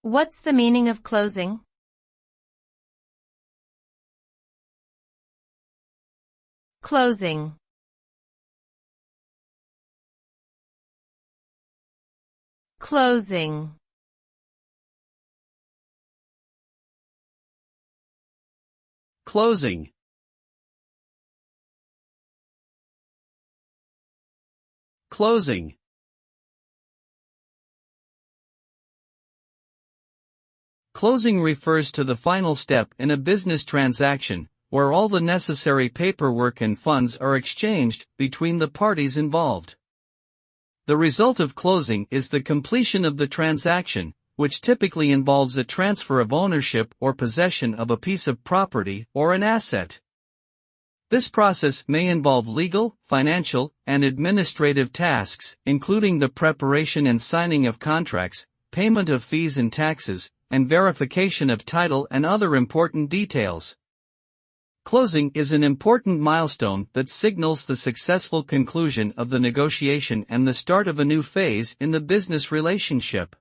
What's the meaning of closing? Closing. Closing. Closing. Closing. Closing refers to the final step in a business transaction, where all the necessary paperwork and funds are exchanged between the parties involved. The result of closing is the completion of the transaction, which typically involves a transfer of ownership or possession of a piece of property or an asset. This process may involve legal, financial, and administrative tasks, including the preparation and signing of contracts, payment of fees and taxes, and verification of title and other important details. Closing is an important milestone that signals the successful conclusion of the negotiation and the start of a new phase in the business relationship.